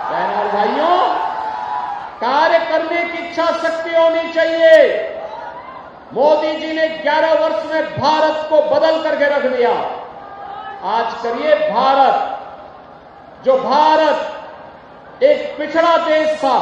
बहनों और भाइयों, कार्य करने की इच्छा शक्ति होनी चाहिए। मोदी जी ने 11 वर्ष में भारत को बदल करके रख दिया। आज करिए भारत, जो भारत एक पिछड़ा देश था,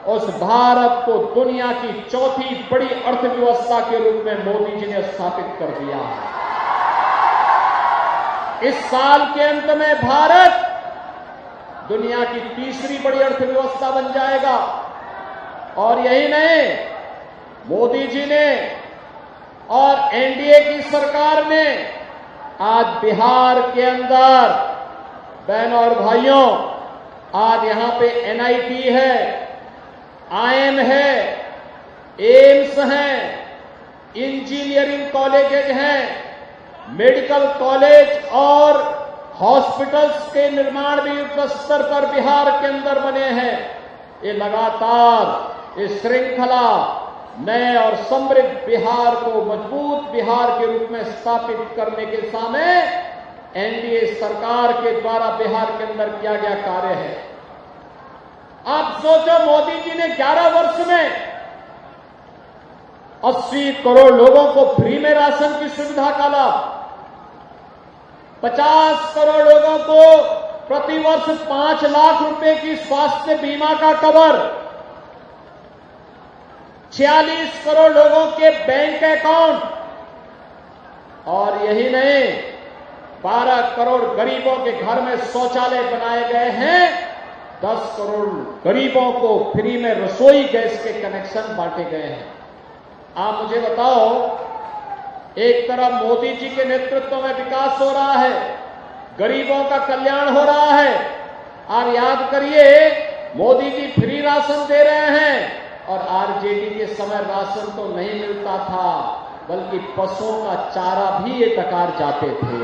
उस भारत को दुनिया की चौथी बड़ी अर्थव्यवस्था के रूप में मोदी जी ने स्थापित कर दिया। इस साल के अंत में भारत दुनिया की तीसरी बड़ी अर्थव्यवस्था बन जाएगा। और यही नहीं, मोदी जी ने और एनडीए की सरकार ने आज बिहार के अंदर, बहनों और भाइयों, आज यहां पे एनआईटी है, आईएम है, एम्स हैं, इंजीनियरिंग कॉलेजेज हैं, मेडिकल कॉलेज और हॉस्पिटल्स के निर्माण भी युद्ध स्तर पर बिहार के अंदर बने हैं। ये लगातार इस श्रृंखला नए और समृद्ध बिहार को मजबूत बिहार के रूप में स्थापित करने के सामने एनडीए सरकार के द्वारा बिहार के अंदर किया गया कार्य है। आप सोचो, मोदी जी ने 11 वर्ष में 80 करोड़ लोगों को फ्री में राशन की सुविधा का लाभ, 50 करोड़ लोगों को प्रतिवर्ष 5 लाख रुपए की स्वास्थ्य बीमा का कवर, 46 करोड़ लोगों के बैंक अकाउंट, और यही नहीं, 12 करोड़ गरीबों के घर में शौचालय बनाए गए हैं, 10 करोड़ गरीबों को फ्री में रसोई गैस के कनेक्शन बांटे गए हैं। आप मुझे बताओ, एक तरफ मोदी जी के नेतृत्व में विकास हो रहा है, गरीबों का कल्याण हो रहा है, और याद करिए मोदी जी फ्री राशन दे रहे हैं, और आरजेडी के समय राशन तो नहीं मिलता था, बल्कि पशुओं का चारा भी ये डकार जाते थे।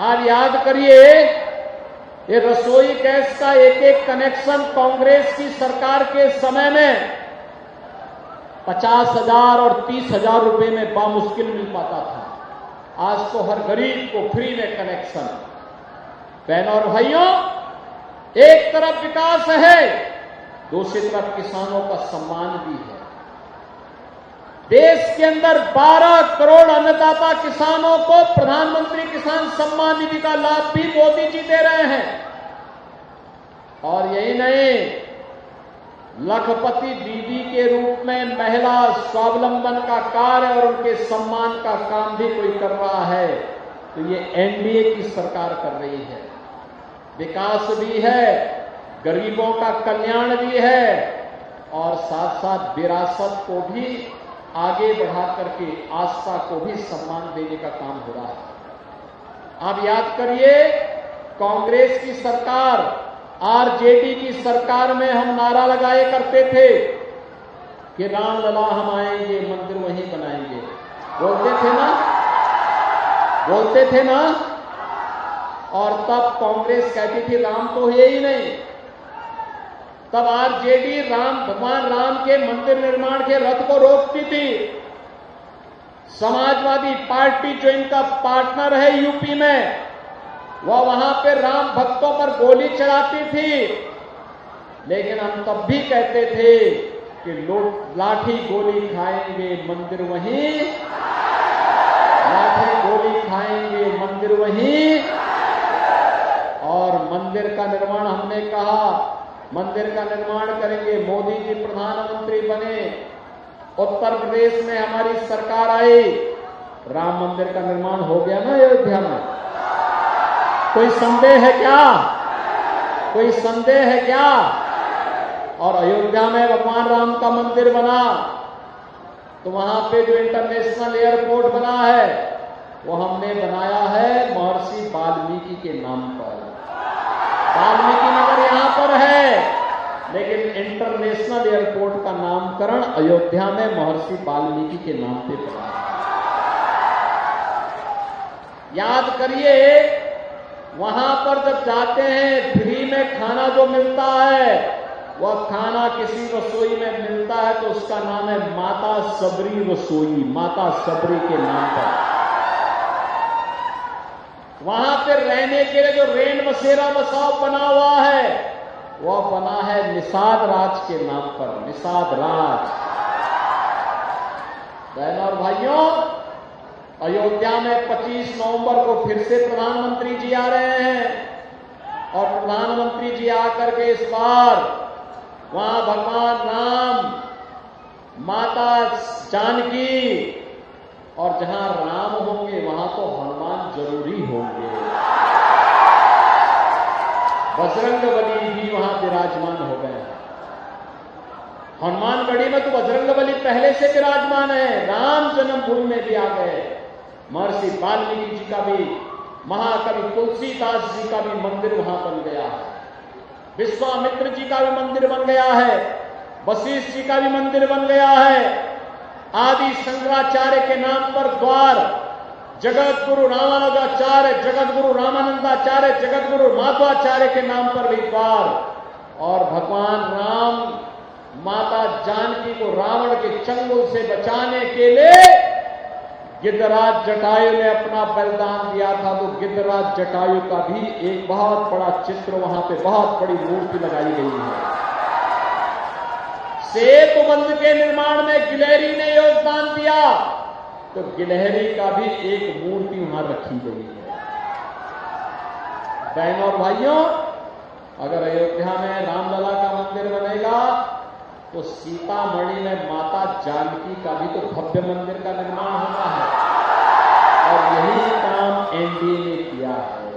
और याद करिए, ये रसोई गैस का एक एक कनेक्शन कांग्रेस की सरकार के समय में 50,000 और 30,000 रुपए में बामुश्किल मिल पाता था। आज तो हर गरीब को फ्री में कनेक्शन। बहनों और भाइयों, एक तरफ विकास है, दूसरी तरफ किसानों का सम्मान भी है। देश के अंदर 12 करोड़ अन्नदाता किसानों को प्रधानमंत्री किसान सम्मान निधि का लाभ भी मोदी जी दे रहे हैं। और यही नहीं, लखपति दीदी के रूप में महिला स्वावलंबन का कार्य और उनके सम्मान का काम भी कोई कर रहा है, तो ये एनडीए की सरकार कर रही है। विकास भी है, गरीबों का कल्याण भी है, और साथ साथ विरासत को भी आगे बढ़ा करके आस्था को भी सम्मान देने का काम हो रहा है। आप याद करिए, कांग्रेस की सरकार, आरजेडी की सरकार में हम नारा लगाए करते थे कि रामलला हम आएंगे, मंदिर वहीं बनाएंगे। बोलते थे ना? और तब कांग्रेस कहती थी राम तो है ही नहीं। तब आरजेडी भगवान राम के मंदिर निर्माण के रथ को रोकती थी। समाजवादी पार्टी जो इनका पार्टनर है यूपी में, वह वहां पे राम भक्तों पर गोली चलाती थी। लेकिन हम तब भी कहते थे कि लोग लाठी गोली खाएंगे, मंदिर वहीं, लाठी गोली खाएंगे, मंदिर वहीं। और मंदिर का निर्माण, हमने कहा मंदिर का निर्माण करेंगे। मोदी जी प्रधानमंत्री बने, उत्तर प्रदेश में हमारी सरकार आई, राम मंदिर का निर्माण हो गया ना अयोध्या में। कोई संदेह है क्या? कोई संदेह है क्या? और अयोध्या में भगवान राम का मंदिर बना, तो वहां पे जो इंटरनेशनल एयरपोर्ट बना है, वो हमने बनाया है महर्षि वाल्मीकि के नाम पर। वाल्मीकि नगर यहां पर है, लेकिन इंटरनेशनल एयरपोर्ट का नामकरण अयोध्या में महर्षि वाल्मीकि के नाम पे पड़ा है। याद करिए, वहां पर जब जाते हैं, फ्री में खाना जो मिलता है, वह खाना किसी रसोई में मिलता है तो उसका नाम है माता सबरी रसोई, माता सबरी के नाम पर। वहां पर रहने के लिए जो रेन बसेरा बसाव बना हुआ है, वह बना है निषाद राज के नाम पर, निषाद राज। बहनों और भाइयों, अयोध्या में 25 नवंबर को फिर से प्रधानमंत्री जी आ रहे हैं और प्रधानमंत्री जी आकर के इस बार वहां भगवान राम, माता जानकी और जहां राम होंगे वहां तो हनुमान जरूरी होंगे। बजरंगबली भी वहां विराजमान हो गए हैं। हनुमानगढ़ी में तो बजरंगबली पहले से विराजमान है, राम जन्मभूमि में भी आ गए। महर्षि वाल्मीकि जी का भी, महाकवि तुलसीदास जी का भी मंदिर वहां बन गया है। विश्वामित्र जी का भी मंदिर बन गया है। वशिष्ठ जी का भी मंदिर बन गया है। आदि शंकराचार्य के नाम पर द्वार, जगत गुरु रामानुजाचार्य, जगत गुरु रामानंदाचार्य, जगत गुरु माधवाचार्य के नाम पर भी द्वार। और भगवान राम, माता जानकी को रावण के चंगुल से बचाने के लिए गिद्धराज जटायु ने अपना बलिदान दिया था। तो गिद्धराज जटायु का भी एक बहुत बड़ा चित्र वहां पे, बहुत बड़ी मूर्ति लगाई गई है। सेतु बंध के निर्माण में गिलहरी ने योगदान दिया, तो गिलहरी का भी एक मूर्ति वहां रखी गई है। बहनों और भाइयों, अगर अयोध्या में रामलला का मंदिर बनेगा तो सीतामढ़ी में माता जानकी का भी तो भव्य मंदिर का निर्माण होना है और यही काम एनडीए ने किया है।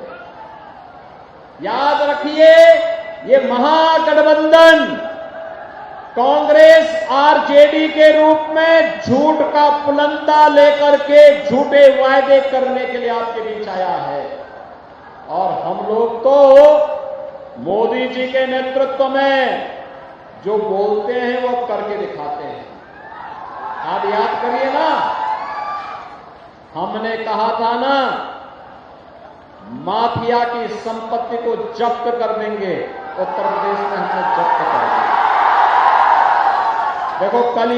याद रखिए, ये महागठबंधन कांग्रेस आरजेडी के रूप में झूठ का पुलंदा लेकर के झूठे वायदे करने के लिए आपके बीच आया है। और हम लोग तो मोदी जी के नेतृत्व में जो बोलते हैं वो करके दिखाते हैं। आप याद करिए ना, हमने कहा था ना, माफिया की संपत्ति को जब्त कर देंगे। उत्तर प्रदेश में हमने जब्त कर दिया। देखो, कल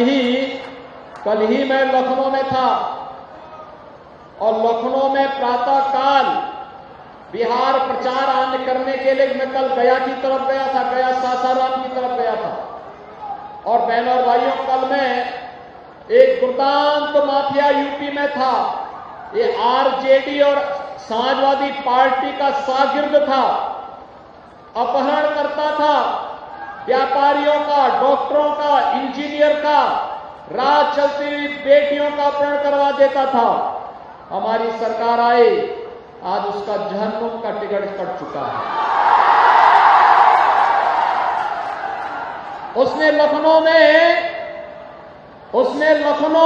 ही मैं लखनऊ में था और लखनऊ में प्रातः काल बिहार प्रचार आने करने के लिए मैं कल गया की तरफ गया था, गया सासाराम की तरफ गया था। और बहनों और भाइयों, कल मैं एक दुर्दांत माफिया यूपी में था। ये आरजेडी और समाजवादी पार्टी का शागिर्द था, अपहरण करता था व्यापारियों का, डॉक्टरों का, इंजीनियर का, राह चलती हुई बेटियों का अपहरण करवा देता था। हमारी सरकार आई, आज उसका जहन्नुम का टिकट कट चुका है। उसने लखनऊ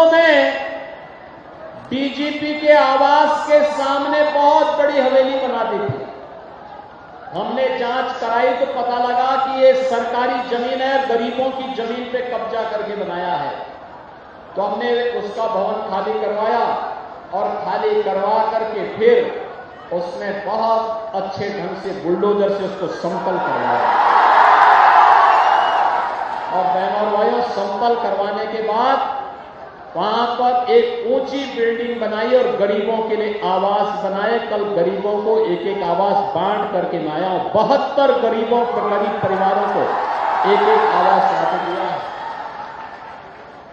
में डीजीपी के आवास के सामने बहुत बड़ी हवेली बना दी थी। हमने जांच कराई तो पता लगा कि ये सरकारी जमीन है, गरीबों की जमीन पे कब्जा करके बनाया है। तो हमने उसका भवन खाली करवाया और खाली करवा करके फिर उसमें बहुत अच्छे ढंग से बुलडोजर से उसको समतल करवाया। और बहनों और भाइयों, समतल करवाने के बाद वहां पर एक ऊंची बिल्डिंग बनाई और गरीबों के लिए आवास बनाए। कल गरीबों को एक एक आवास बांट करके लाया। 72 गरीबों, गरीब परिवारों को एक एक आवास बांट दिया है।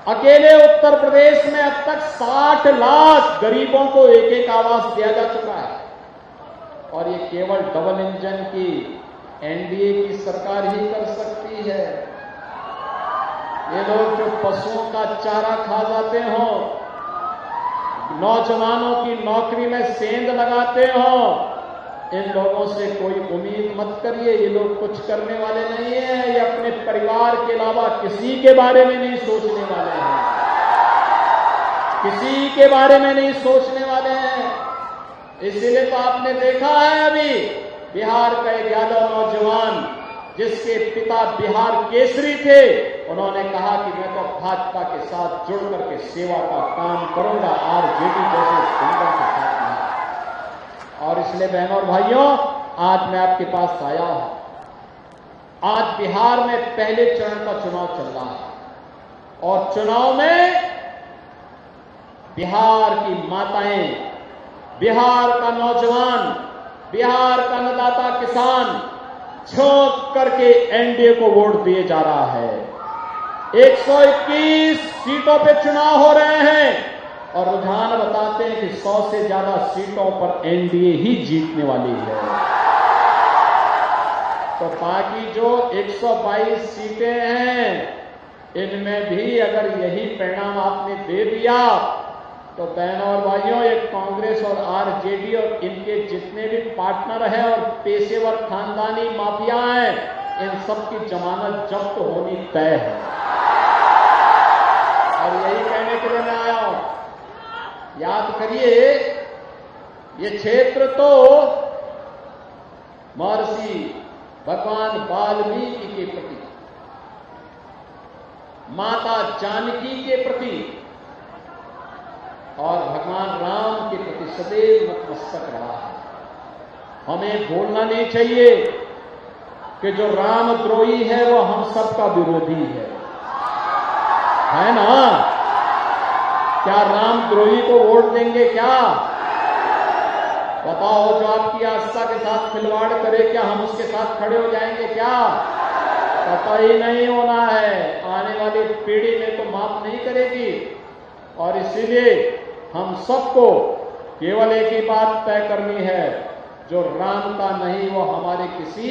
अकेले उत्तर प्रदेश में अब तक 60 लाख गरीबों को एक एक आवास दिया जा चुका है। और ये केवल डबल इंजन की एनडीए की सरकार ही कर सकती है। ये लोग जो पशुओं का चारा खा जाते हो, नौजवानों की नौकरी में सेंध लगाते हो, इन लोगों से कोई उम्मीद मत करिए। ये लोग कुछ करने वाले नहीं है। ये अपने परिवार के अलावा किसी के बारे में नहीं सोचने वाले हैं, किसी के बारे में नहीं सोचने वाले हैं। इसीलिए तो आपने देखा है अभी बिहार का एक यादव नौजवान जिसके पिता बिहार केसरी थे, उन्होंने कहा कि मैं तो भाजपा के साथ जुड़ करके सेवा का काम करूंगा, आरजेडी जैसे संगठन के साथ नहीं। और इसलिए बहनों और भाइयों, आज मैं आपके पास आया हूं। आज बिहार में पहले चरण का चुनाव चल रहा है और चुनाव में बिहार की माताएं बिहार का नौजवान, बिहार का अन्नदाता किसान झोंक करके एनडीए को वोट दिए जा रहा है। 121 सीटों पे चुनाव हो रहे हैं और रुझान बताते हैं कि 100 से ज्यादा सीटों पर एनडीए ही जीतने वाली है। तो बाकी जो 122 सीटें हैं, इनमें भी अगर यही परिणाम आपने दे दिया तो बहनों और भाइयों, एक कांग्रेस और आरजेडी और इनके जितने भी पार्टनर हैं और पेशेवर खानदानी माफिया हैं, इन सब की जमानत जब्त होनी तय है। और यही कहने के लिए मैं आया हूं, याद करिए, ये क्षेत्र तो महर्षि भगवान वाल्मीकि के प्रति, माता जानकी के प्रति और भगवान राम के प्रति सदैव नतमस्तक रहा है। हमें भूलना नहीं चाहिए कि जो रामद्रोही है वो हम सबका विरोधी है ना? क्या रामद्रोही को वोट देंगे क्या? बताओ, जो आपकी आस्था के साथ खिलवाड़ करे, क्या हम उसके साथ खड़े हो जाएंगे क्या? पता ही नहीं होना है, आने वाली पीढ़ी में तो माफ नहीं करेगी। और इसीलिए हम सबको केवल एक ही बात तय करनी है, जो राम का नहीं वो हमारे किसी